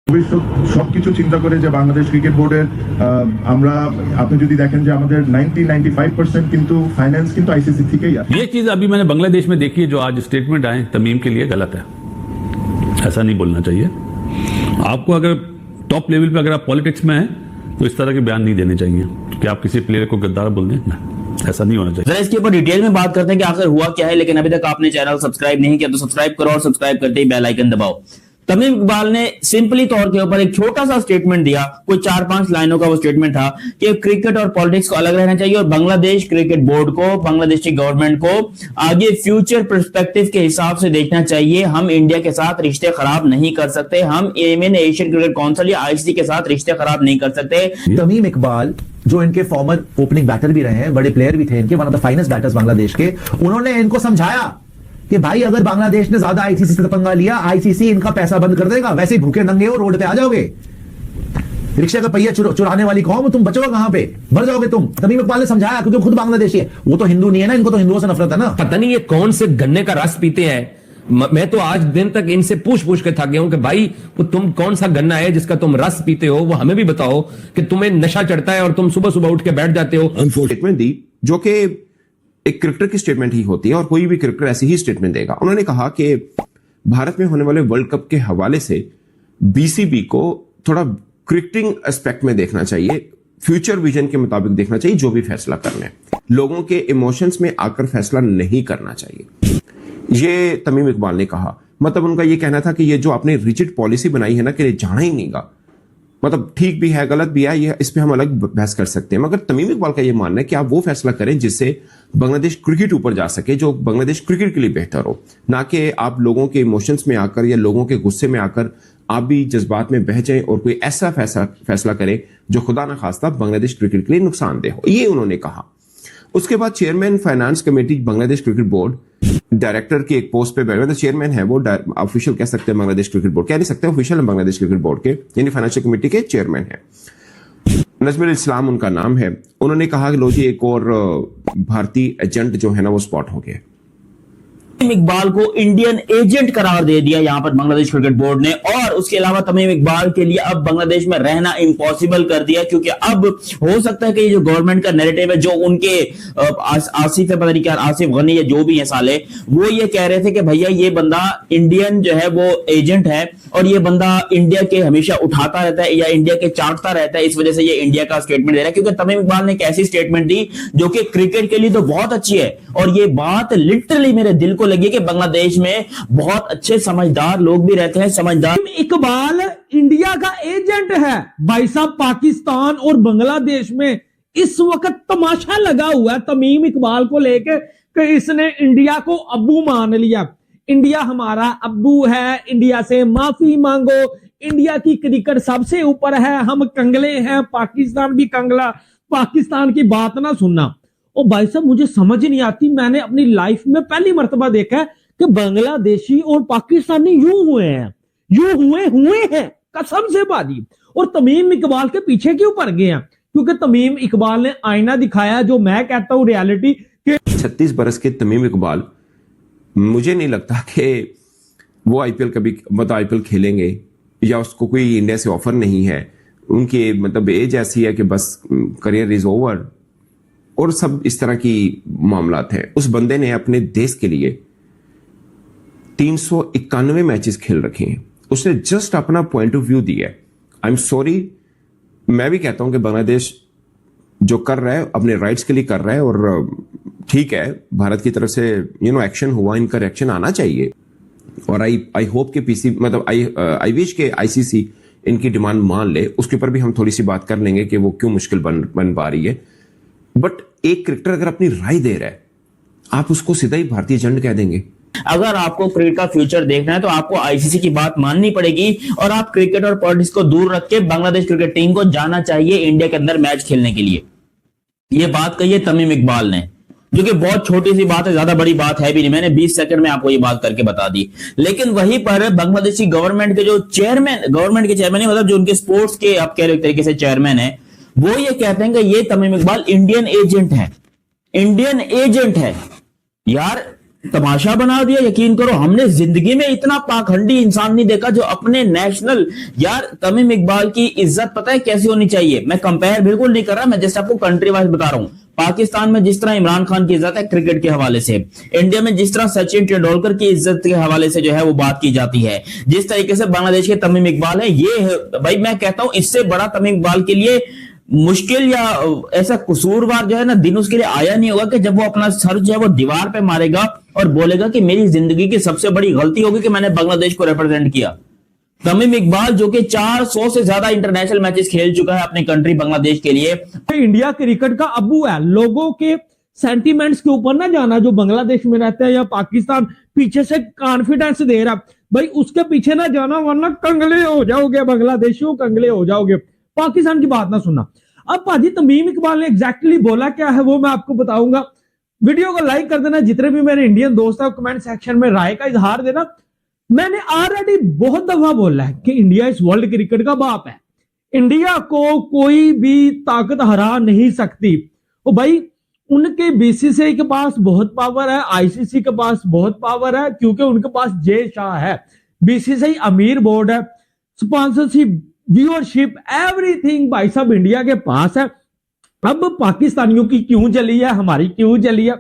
ভবিষ্যৎ সবকিছু চিন্তা করে যে বাংলাদেশ ক্রিকেট বোর্ডের আমরা আপনি যদি দেখেন যে আমাদের 90-95% কিন্তু ফাইন্যান্স কিন্তু আইসিসি থেকেই আসে। ये चीज अभी मैंने बांग्लादेश में देखी है, जो आज स्टेटमेंट आए तमीम के लिए गलत है, ऐसा नहीं बोलना चाहिए। आपको अगर टॉप लेवल पे अगर आप पॉलिटिक्स में हैं तो इस तरह के बयान नहीं देने चाहिए कि आप किसी प्लेयर को गद्दार बोल दें ना, ऐसा नहीं होना चाहिए। जरा इसके ऊपर डिटेल में बात करते हैं कि आखिर हुआ क्या है। लेकिन अभी तक आपने चैनल सब्सक्राइब नहीं किया तो सब्सक्राइब करो और सब्सक्राइब करते ही बेल आइकन दबाओ। तमीम इकबाल ने सिंपली तौर के ऊपर एक छोटा सा स्टेटमेंट दिया, कोई 4-5 लाइनों का वो स्टेटमेंट था कि क्रिकेट और पॉलिटिक्स को अलग रहना चाहिए और बांग्लादेश क्रिकेट बोर्ड को, बांग्लादेश की गवर्नमेंट को आगे फ्यूचर पर्सपेक्टिव के हिसाब से देखना चाहिए। हम इंडिया के साथ रिश्ते खराब नहीं कर सकते, हम एशियन क्रिकेट काउंसिल या आईसीसी के साथ रिश्ते खराब नहीं कर सकते। तमीम इकबाल जो इनके फॉर्मर ओपनिंग बैटर भी रहे हैं, बड़े प्लेयर भी थे इनके, one of the finest batters Bangladesh के, उन्होंने इनको समझाया कि भाई अगर बांग्लादेश ने ज्यादा आईसीसी से पंगा लिया, आईसीसी इनका पैसा बंद कर देगा, वैसे ही भूखे नंगे हो रोड पे आ जाओगे, रिक्शा का पहिया चुराने वाली कौम, तुम बचोगे कहां पे, मर जाओगे तुम। तमीम इकबाल ने समझाया क्योंकि खुद बांग्लादेशी है, वो तो हिंदू नहीं है ना, इनको तो हिंदुओं से नफरत है ना। पता नहीं ये कौन से गन्ने का रस पीते हैं। मैं तो आज दिन तक इनसे पूछ के थक गया हूं कि भाई वो तुम कौन सा गन्ना है जिसका तुम रस पीते हो, वो हमें भी बताओ कि तुम्हें नशा चढ़ता है और तुम सुबह सुबह उठ के बैठ जाते हो। स्टेटमेंट दी जो कि एक क्रिकेटर की स्टेटमेंट ही होती है और कोई भी क्रिकेटर ऐसी ही स्टेटमेंट देगा। उन्होंने कहा कि भारत में होने वाले वर्ल्ड कप के हवाले से बीसीबी को थोड़ा क्रिकेटिंग एस्पेक्ट में देखना चाहिए, फ्यूचर विजन के मुताबिक देखना चाहिए, जो भी फैसला करना है लोगों के इमोशंस में आकर फैसला नहीं करना चाहिए। ये तमीम इकबाल ने कहा। मतलब उनका ये कहना था कि ये जो आपने रिजिड पॉलिसी बनाई है ना कि जाना ही नहीं गा, मतलब ठीक भी है गलत भी है, ये इस पे हम अलग बहस कर सकते हैं, मगर तमीम इकबाल का ये मानना है कि आप वो फैसला करें जिससे बांग्लादेश क्रिकेट ऊपर जा सके, जो बांग्लादेश क्रिकेट के लिए बेहतर हो, ना कि आप लोगों के इमोशंस में आकर या लोगों के गुस्से में आकर आप भी जज्बात में बह जाएं और कोई ऐसा फैसला करें जो खुदा न खास्ता बांग्लादेश क्रिकेट के लिए नुकसानदेह हो। ये उन्होंने कहा। उसके बाद chairman finance committee Bangladesh cricket board director की एक पोस्ट पे बैठे, मतलब चेयरमैन है वो, ऑफिशियल कह सकते हैं बांग्लादेश क्रिकेट बोर्ड, कह नहीं सकते ऑफिशियल है बांग्लादेश क्रिकेट बोर्ड के, यानी फाइनेंशियल कमेटी के चेयरमैन है। नजमुल इस्लाम उनका नाम है। उन्होंने कहा कि लो जी एक और भारतीय एजेंट जो है ना वो स्पॉट हो गया। तमीम इकबाल को इंडियन एजेंट करार दे दिया यहां पर बांग्लादेश क्रिकेट बोर्ड ने, और उसके अलावा तमीम इकबाल के लिए अब बांग्लादेश में रहना इम्पॉसिबल कर दिया, क्योंकि अब हो सकता है कि ये जो गवर्नमेंट का नैरेटिव है, जो उनके आसिफ है, पता नहीं क्या आसिफ गनी या जो भी है साले, वो ये कह रहे थे कि भैया ये बंदा इंडियन जो है वो एजेंट है और ये बंदा इंडिया के हमेशा उठाता रहता है या इंडिया के चाटता रहता है, इस वजह से ये इंडिया का स्टेटमेंट दे रहा है। क्योंकि तमीम इकबाल ने एक ऐसी स्टेटमेंट दी जो कि क्रिकेट के लिए तो बहुत अच्छी है, और ये बात लिटरली मेरे दिल को लगी कि बांग्लादेश में बहुत अच्छे समझदार लोग भी रहते हैं। समझदार इकबाल इंडिया का एजेंट है भाई साहब। पाकिस्तान और बांग्लादेश में इस वक्त तमाशा लगा हुआ है तमीम इकबाल को लेकर कि इसने इंडिया को अब्बू मान लिया। इंडिया हमारा अब्बू है, इंडिया से माफी मांगो, इंडिया की क्रिकेट सबसे ऊपर है, हम कंगले हैं, पाकिस्तान भी कंगला, पाकिस्तान की बात ना सुनना। और भाई साहब मुझे समझ नहीं आती, मैंने अपनी लाइफ में पहली मर्तबा देखा है कि बांग्लादेशी और पाकिस्तानी यूं हुए हैं कसम से बाजी। और तमीम इकबाल के पीछे क्यों पड़ गए हैं? क्योंकि तमीम इकबाल ने आईना दिखाया, जो मैं कहता हूं रियलिटी के। 36 बरस के तमीम इकबाल, मुझे नहीं लगता कि वो आईपीएल कभी मतलब आईपीएल खेलेंगे या उसको कोई इंडिया से ऑफर नहीं है। उनकी मतलब एज ऐसी है कि बस करियर इज ओवर और सब इस तरह की मामलात हैं। उस बंदे ने अपने देश के लिए 391 मैचेस खेल रखे हैं। उसने जस्ट अपना पॉइंट ऑफ व्यू दिया है। आई एम सॉरी, मैं भी कहता हूं कि बांग्लादेश जो कर रहा है अपने राइट्स के लिए कर रहा है और ठीक है, भारत की तरफ से एक्शन हुआ, इनका रिएक्शन आना चाहिए। और आई होप के पीसी मतलब आई विश के आईसीसी इनकी डिमांड मान ले। उसके ऊपर भी हम थोड़ी सी बात कर लेंगे कि वो क्यों मुश्किल बन पा रही है। बट एक क्रिकेटर अगर अपनी राय दे रहा है, आप उसको सीधा ही भारतीय एजेंट कह देंगे? अगर आपको क्रिकेट का फ्यूचर देखना है तो आपको आईसीसी की बात माननी पड़ेगी और आप क्रिकेट और पॉलिटिक्स को दूर रख के बांग्लादेश क्रिकेट टीम को जाना चाहिए इंडिया के अंदर मैच खेलने के लिए। यह बात कही है तमीम इकबाल ने, जो कि बहुत छोटी सी बात है, ज्यादा बड़ी बात है भी नहीं। मैंने 20 सेकंड में आपको ये बात करके बता दी। लेकिन वहीं पर बांग्लादेशी गवर्नमेंट के जो गवर्नमेंट के चेयरमैन मतलब जो उनके स्पोर्ट्स के आप कह रहे तरीके से चेयरमैन है, वो ये कहते हैं कि ये तमीम इकबाल इंडियन एजेंट है। यार तमाशा बना दिया। यकीन करो हमने जिंदगी में इतना पाखंडी इंसान नहीं देखा जो अपने नेशनल, यार तमीम इकबाल की इज्जत पता है कैसी होनी चाहिए। मैं कंपेयर बिल्कुल नहीं कर रहा, मैं जैसे आपको कंट्री वाइज बता रहा हूं। पाकिस्तान में जिस तरह इमरान खान की इज्जत है क्रिकेट के हवाले से, इंडिया में जिस तरह सचिन तेंदुलकर की इज्जत के हवाले से जो है वो बात की जाती है, जिस तरीके से बांग्लादेश के तमीम इकबाल है, ये है भाई मैं कहता हूं इससे बड़ा तमीम इकबाल के लिए मुश्किल या ऐसा कसूरवार जो है ना दिन उसके लिए आया नहीं होगा कि जब वो अपना सर जो है वो दीवार पे मारेगा और बोलेगा कि मेरी जिंदगी की सबसे बड़ी गलती होगी कि मैंने बांग्लादेश को रिप्रेजेंट किया। तमीम इकबाल जो कि 400 से ज्यादा इंटरनेशनल मैचेस खेल चुका है अपनी कंट्री बांग्लादेश के लिए, इंडिया क्रिकेट का अब्बू है। लोगों के सेंटीमेंट्स के ऊपर ना जाना, जो बांग्लादेश में रहते हैं या पाकिस्तान पीछे से कॉन्फिडेंस दे रहा भाई उसके पीछे ना जाना, वरना कंगले हो जाओगे, बांग्लादेशियों कंगले हो जाओगे। पाकिस्तान की बात ना सुनना। अब भाजी तमीम इकबाल ने एग्जैक्टली बोला क्या है वो मैं आपको बताऊंगा। वीडियो को लाइक कर देना, जितने भी मेरे इंडियन दोस्त हैं कमेंट सेक्शन में राय का इजहार देना। मैंने ऑलरेडी बहुत दफा बोला है कि इंडिया इस वर्ल्ड क्रिकेट का बाप है, इंडिया को कोई भी ताकत हरा नहीं सकती। ओ भाई उनके बीसीसीआई के पास बहुत पावर है, आईसीसी के पास बहुत पावर है, क्योंकि उनके पास जय शाह है। बीसीसीआई अमीर बोर्ड है, स्पॉन्सरशिप, व्यूअरशिप, एवरीथिंग भाई साहब इंडिया के पास है। अब पाकिस्तानियों की क्यों जली है, हमारी क्यों जली है,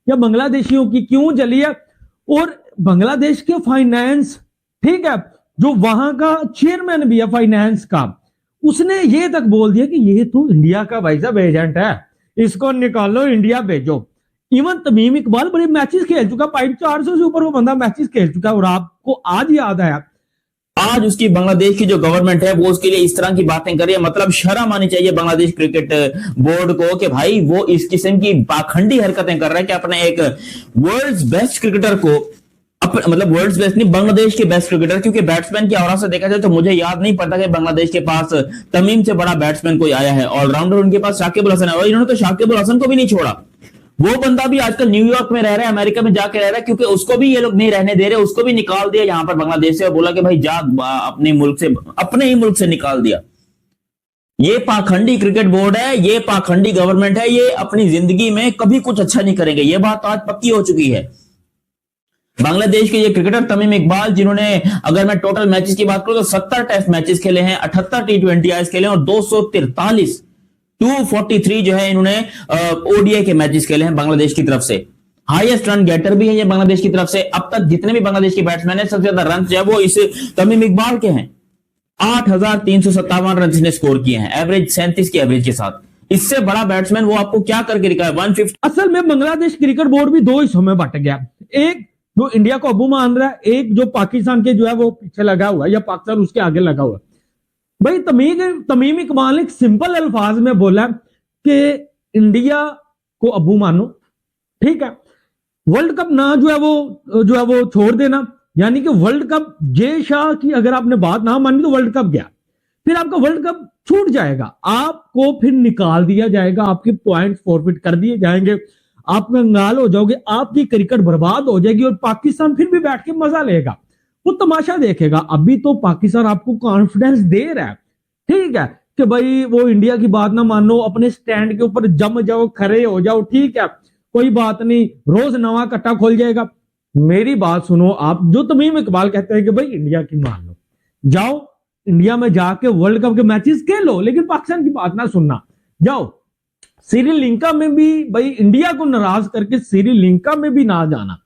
या बांग्लादेशियों की क्यों जली है। और बांग्लादेश के फाइनेंस, ठीक है, जो वहां का चेयरमैन भी है फाइनेंस का, उसने ये तक बोल दिया कि ये तो इंडिया का भाई साहब एजेंट है, इसको निकालो, इंडिया भेजो। इवन तमीम इकबाल बड़े मैचेस खेल चुका, 400 से ऊपर वो बंदा मैचेस खेल चुका है। और आपको आज याद आया, आज उसकी बांग्लादेश की जो गवर्नमेंट है वो उसके लिए इस तरह की बातें कर रही है। मतलब शर्म आनी चाहिए बांग्लादेश क्रिकेट बोर्ड को कि भाई वो इस किस्म की पाखंडी हरकतें कर रहा है कि अपने एक वर्ल्ड्स बेस्ट क्रिकेटर को, मतलब वर्ल्ड्स बेस्ट नहीं, बांग्लादेश के बेस्ट क्रिकेटर, क्योंकि बैट्समैन की औरा से देखा जाए तो मुझे याद नहीं पड़ता कि बांग्लादेश के पास तमीम से बड़ा बैट्समैन कोई आया है। ऑलराउंडर उनके पास शाकिब अल हसन है, और इन्होंने तो शाकिब अल हसन को भी नहीं छोड़ा। वो बंदा भी आजकल न्यूयॉर्क में रह रहा है, अमेरिका में जाके रह रहा है, क्योंकि उसको भी ये लोग नहीं रहने दे रहे, उसको भी निकाल दिया यहां पर बांग्लादेश से, और बोला कि भाई जा अपने मुल्क से, अपने ही मुल्क से निकाल दिया। ये पाखंडी क्रिकेट बोर्ड है, ये पाखंडी गवर्नमेंट है, ये अपनी जिंदगी में कभी कुछ अच्छा नहीं करेंगे, ये बात आज पक्की हो चुकी है। बांग्लादेश के ये क्रिकेटर तमीम इकबाल, जिन्होंने अगर मैं टोटल मैचेस की बात करूं तो 70 टेस्ट मैचेस खेले हैं, 78 T20 आईज खेले और 243 जो है इन्होंने ओडीआई के मैचेस खेले हैं बांग्लादेश की तरफ से। हाईएस्ट रन गेटर भी है ये बांग्लादेश की तरफ से। अब तक जितने भी बांग्लादेश के बैट्समैन है, सबसे ज्यादा रन जो है वो इस तमीम इकबाल के हैं। 8,357 रन इसने स्कोर किए हैं, एवरेज 37 की एवरेज के साथ। इससे बड़ा बैट्समैन वो आपको क्या करके दिखाए, 150। असल में बांग्लादेश क्रिकेट बोर्ड भी दो हिस्सों में बट गया, एक जो इंडिया को अबू मान रहा है, एक जो पाकिस्तान के जो है वो पीछे लगा हुआ है या पाकिस्तान उसके आगे लगा हुआ है। भाई तमीम इकबाल ने एक सिंपल अल्फाज में बोला कि इंडिया को अबू मानो, ठीक है, वर्ल्ड कप ना जो है वो छोड़ देना, यानी कि वर्ल्ड कप जय शाह की अगर आपने बात ना मानी तो वर्ल्ड कप गया, फिर आपका वर्ल्ड कप छूट जाएगा, आपको फिर निकाल दिया जाएगा, आपके पॉइंट फॉरफिट कर दिए जाएंगे, आप कंगाल हो जाओगे, आपकी क्रिकेट बर्बाद हो जाएगी और पाकिस्तान फिर भी बैठ के मजा लेगा, वो तमाशा देखेगा। अभी तो पाकिस्तान आपको कॉन्फिडेंस दे रहा है, ठीक है, कि भाई वो इंडिया की बात ना मानो, अपने स्टैंड के ऊपर जम जाओ, खड़े हो जाओ, ठीक है, कोई बात नहीं, रोज नवा कट्टा खोल जाएगा। मेरी बात सुनो, आप जो तमीम इकबाल कहते हैं कि भाई इंडिया की मान लो, जाओ इंडिया में जाके वर्ल्ड कप के मैचेस खेलो, लेकिन पाकिस्तान की बात ना सुनना। जाओ श्रीलंका में भी भाई इंडिया को नाराज करके श्रीलंका में भी ना जाना।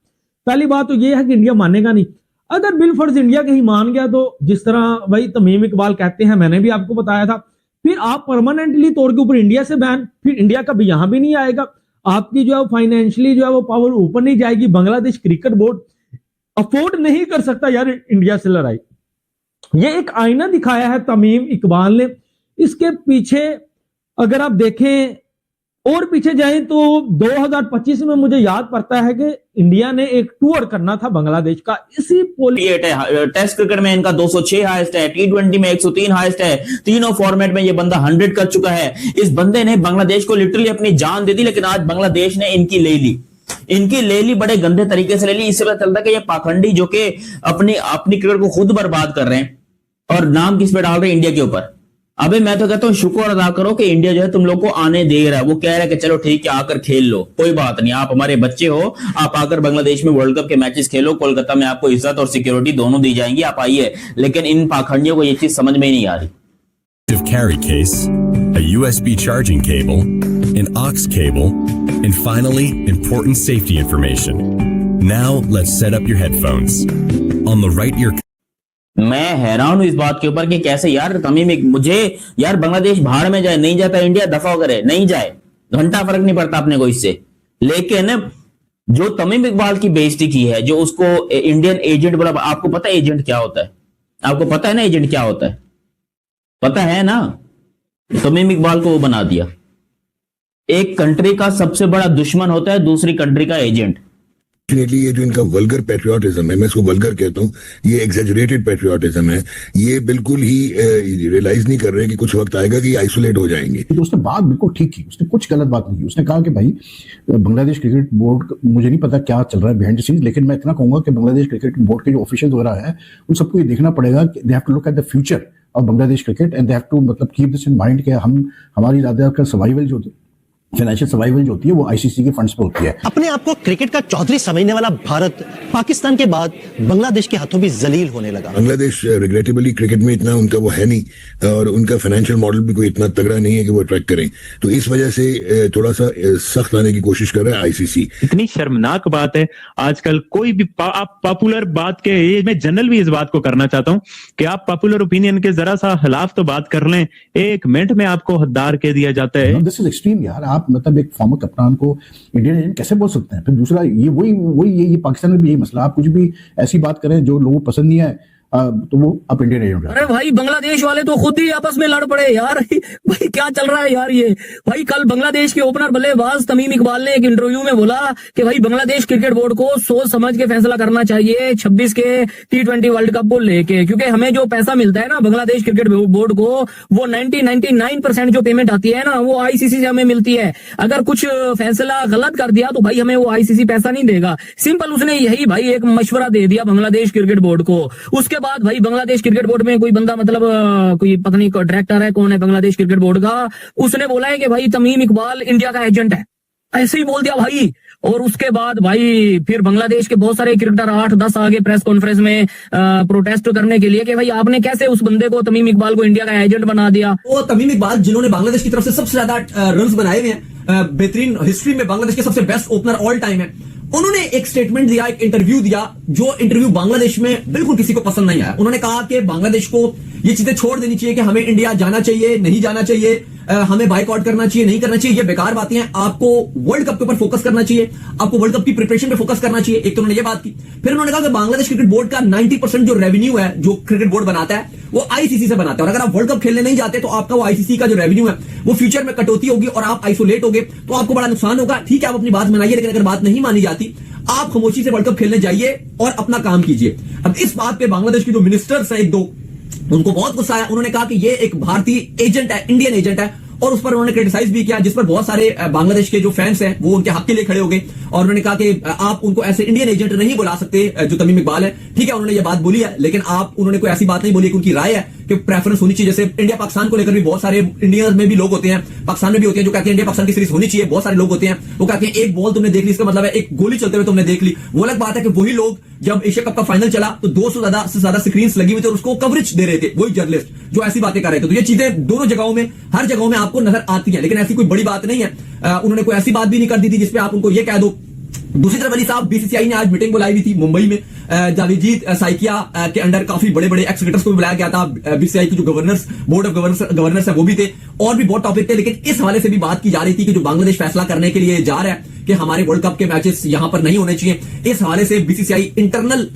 पहली बात तो यह है कि इंडिया मानेगा नहीं। अगर बिलफर्ज इंडिया के ही मान गया तो जिस तरह भाई तमीम इकबाल कहते हैं, मैंने भी आपको बताया था, फिर आप परमानेंटली तौर के ऊपर इंडिया से बैन, फिर इंडिया का भी यहां भी नहीं आएगा, आपकी जो है फाइनेंशियली जो है वो पावर ऊपर नहीं जाएगी। बांग्लादेश क्रिकेट बोर्ड अफोर्ड नहीं कर सकता यार इंडिया से लड़ाई। ये एक आईना दिखाया है तमीम इकबाल ने। इसके पीछे अगर आप देखें और पीछे जाएं तो 2025 में मुझे याद पड़ता है कि इंडिया ने एक टूर करना था बांग्लादेश का, इसी टेस्ट क्रिकेट में इनका 206 हाईएस्ट है, T20 में 103 हाईएस्ट है, तीनों फॉर्मेट में ये बंदा 100 कर चुका है। इस बंदे ने बांग्लादेश को लिटरली अपनी जान दे दी, लेकिन आज बांग्लादेश ने इनकी ले ली, बड़े गंदे तरीके से ले ली। इससे पता चलता है कि ये पाखंडी जो कि अपनी क्रिकेट को खुद बर्बाद कर रहे हैं और नाम किस पे डाल रहे हैं, इंडिया के ऊपर। अबे मैं तो कहता हूँ शुक्र अदा करो कि इंडिया जो है तुम लोग को आने दे रहा है। वो कह रहा है कि चलो ठीक है आकर खेल लो, कोई बात नहीं, आप हमारे बच्चे हो, आप आकर बांग्लादेश में वर्ल्ड कप के मैचेस खेलो, कोलकाता में आपको इज्जत और सिक्योरिटी दोनों दी जाएंगी, आप आइए। लेकिन इन पाखंडियों को ये चीज समझ में ही नहीं आ रही। Carry case, a USB charging cable, an aux cable, and finally, important safety information. Now, let's set up your headphones. On the right ear. मैं हैरान हूं इस बात के ऊपर कि कैसे यार तमीम, मुझे यार बांग्लादेश भाड़ में जाए, नहीं जाता इंडिया दफा करे, नहीं जाए, घंटा फर्क नहीं पड़ता अपने को इससे। लेकिन जो तमीम इकबाल की बेइज्जती की है, जो उसको इंडियन एजेंट बोला, आपको पता है एजेंट क्या होता है? आपको पता है ना एजेंट क्या होता है? पता है ना? तमीम इकबाल को वो बना दिया। एक कंट्री का सबसे बड़ा दुश्मन होता है दूसरी कंट्री का एजेंट। ये जो इनका वल्गर पैट्रियोटिज्म है, मैं इसको वल्गर कहता हूँ, ये एग्जैजरेटेड पैट्रियोटिज्म है। ये बिल्कुल ही रियलाइज नहीं कर रहे कि कुछ वक्त आएगा कि आइसोलेट हो जाएंगे। तो उसने बात बिल्कुल ठीक की, उसने कुछ गलत बात नहीं की। उसने कहा कि भाई बांग्लादेश क्रिकेट बोर्ड, मुझे नहीं पता क्या चल रहा है बिहाइंड द सीन्स, लेकिन मैं इतना कहूंगा कि बांग्लादेश क्रिकेट बोर्ड के जो ऑफिशियल वगैरह है उन सबको ये देखना पड़ेगा कि they have to look at the future of Bangladesh cricket and they have to मतलब कीप दिस इन माइंड कि हमारी ज्यादातर सर्वाइवल जो फाइनेंशियल सर्वाइवल जो होती है वो आईसीसी के फंड्स पे होती है। अपने आप को क्रिकेट का चौधरी समझने वाला भारत पाकिस्तान के बाद बांग्लादेश के हाथों भी जलील होने लगा। बांग्लादेश रिग्रेटेबली क्रिकेट में इतना उनका वो है नहीं, और उनका फाइनेंशियल मॉडल भी कोई इतना तगड़ा नहीं है कि वो अट्रैक्ट करें, तो इस वजह से थोड़ा सा सख्त आने की कोशिश कर रहा है आईसीसी। इतनी शर्मनाक बात है आजकल, कोई भी आप पॉपुलर बात के, मैं जनरल भी इस बात को करना चाहता हूँ कि आप पॉपुलर ओपिनियन के जरा सा खिलाफ तो बात कर लें, 1 मिनट में आपको हद्दार कह दिया जाता है। दिस इज एक्सट्रीम यार। आप मतलब एक फॉर्मर कप्तान को इंडियन एजेंट कैसे बोल सकते हैं? फिर दूसरा ये वही पाकिस्तान में भी यही मसला, आप कुछ भी ऐसी बात करें जो लोगों को पसंद नहीं आए तो वो आप इंडियन एजेंट। अरे भाई बांग्लादेश वाले तो खुद ही आपस में लड़ पड़े यार। भाई क्या चल रहा है यार ये? भाई कल बांग्लादेश के ओपनर बल्लेबाज तमीम इकबाल ने एक इंटरव्यू में बोला कि भाई बांग्लादेश क्रिकेट बोर्ड को सोच समझ के फैसला करना चाहिए 26 के T20 वर्ल्ड कप को लेके, क्योंकि हमें जो पैसा मिलता है ना बांग्लादेश क्रिकेट बोर्ड को, वो 99% जो पेमेंट आती है ना वो आईसीसी से हमें मिलती है। अगर कुछ फैसला गलत कर दिया तो भाई हमें वो आईसीसी पैसा नहीं देगा। सिंपल उसने यही भाई एक मशवरा दे दिया बांग्लादेश क्रिकेट बोर्ड को। उसके बाद भाई बांग्लादेश क्रिकेट बोर्ड में कोई बंदा मतलब कोई पता नहीं डायरेक्टर है कौन है बांग्लादेश क्रिकेट बोर्ड का, उसने बोला है कि भाई तमीम इकबाल इंडिया का एजेंट है, ऐसे ही बोल दिया भाई। और उसके बाद भाई फिर बांग्लादेश के बहुत सारे क्रिकेटर 8-10 आगे प्रेस कॉन्फ्रेंस में प्रोटेस्ट करने के लिए कि भाई आपने कैसे उस बंदे को तमीम इकबाल को इंडिया का एजेंट बना दिया। वो तमीम इकबाल जिन्होंने बांग्लादेश की तरफ से सबसे ज्यादा रन्स बनाए हुए हैं, बेहतरीन हिस्ट्री में बांग्लादेश के सबसे बेस्ट ओपनर ऑल टाइम है, उन्होंने एक स्टेटमेंट दिया, एक इंटरव्यू दिया, जो इंटरव्यू बांग्लादेश में बिल्कुल किसी को पसंद नहीं आया। उन्होंने कहा कि बांग्लादेश को ये चीजें छोड़ देनी चाहिए कि हमें इंडिया जाना चाहिए, नहीं जाना चाहिए, हमें बाइकआउट करना चाहिए, नहीं करना चाहिए, ये बेकार बातें हैं, आपको वर्ल्ड कप के ऊपर फोकस करना चाहिए, आपको वर्ल्ड कप की प्रिपरेशन पे फोकस करना चाहिए। एक तो उन्होंने ये बात की। फिर उन्होंने कहा कि बांग्लादेश क्रिकेट बोर्ड का 90% जो रेवेन्यू है जो क्रिकेट बोर्ड बनाता है वो आईसीसी से बनाता है, और अगर आप वर्ल्ड कप खेलने नहीं जाते तो आपका वो आईसीसी का जो रेवेन्यू है वो फ्यूचर में कटौती होगी और आप आइसोलेट होगे तो आपको बड़ा नुकसान होगा। ठीक है, आप अपनी बात मानिए, लेकिन अगर बात नहीं मानी जाती आप खामोशी से वर्ल्ड कप खेलने जाइए और अपना काम कीजिए। अब इस बात पे बांग्लादेश के जो मिनिस्टर्स हैं एक दो, उनको बहुत गुस्सा आया। उन्होंने कहा कि ये एक भारतीय एजेंट है, इंडियन एजेंट है, और उस पर उन्होंने क्रिटिसाइज भी किया, जिस पर बहुत सारे बांग्लादेश के जो फैंस हैं वो उनके हक के लिए खड़े हो गए और उन्होंने कहा कि आप उनको ऐसे इंडियन एजेंट नहीं बुला सकते जो तमीम इकबाल है। ठीक है, उन्होंने ये बात बोली है, लेकिन उन्होंने कोई ऐसी बात नहीं बोली कि उनकी राय है कि प्रेफरेंस होनी चाहिए। जैसे इंडिया पाकिस्तान को लेकर भी बहुत सारे इंडिया में भी लोग होते हैं, पाकिस्तान में भी होते हैं, जो कहते हैं इंडिया पाकिस्तान की सीरीज होनी चाहिए। बहुत सारे लोग होते हैं वो कहते हैं एक बॉल तुमने देख ली, इसका मतलब है एक गोली चलते हुए तुमने देख ली। वो अलग बात है कि वही लोग जब एशिया कप का फाइनल चला तो 200 से ज्यादा स्क्रीन लगी हुई थी और उसको कवरेज दे रहे थे वही जर्नलिस्ट जो ऐसी बातें कर रहे थे। तो ये चीजें दोनों जगहों में, हर जगहों में आपको नजर आती है, लेकिन ऐसी कोई बड़ी बात नहीं है। उन्होंने कोई ऐसी बात भी नहीं कर दी थी जिसपे आप उनको ये कह दो। दूसरी तरफ अली साहब, बीसीसीआई ने आज मीटिंग बुलाई हुई थी मुंबई में, जावेद साइकिया के अंडर काफी बड़े बड़े एक्स क्रिकेटर्स को बुलाया गया था। बीसीसीआई के जो गवर्नर्स, बोर्ड ऑफ गवर्नर्स है वो भी थे, और भी बहुत टॉपिक थे। लेकिन इस हवाले से भी बात की जा रही थी कि जो बांग्लादेश फैसला करने के लिए जा रहा है कि हमारे वर्ल्ड कप के मैचेस यहां पर नहीं होने चाहिए, इस हवाले से बीसीसीआई इंटरनल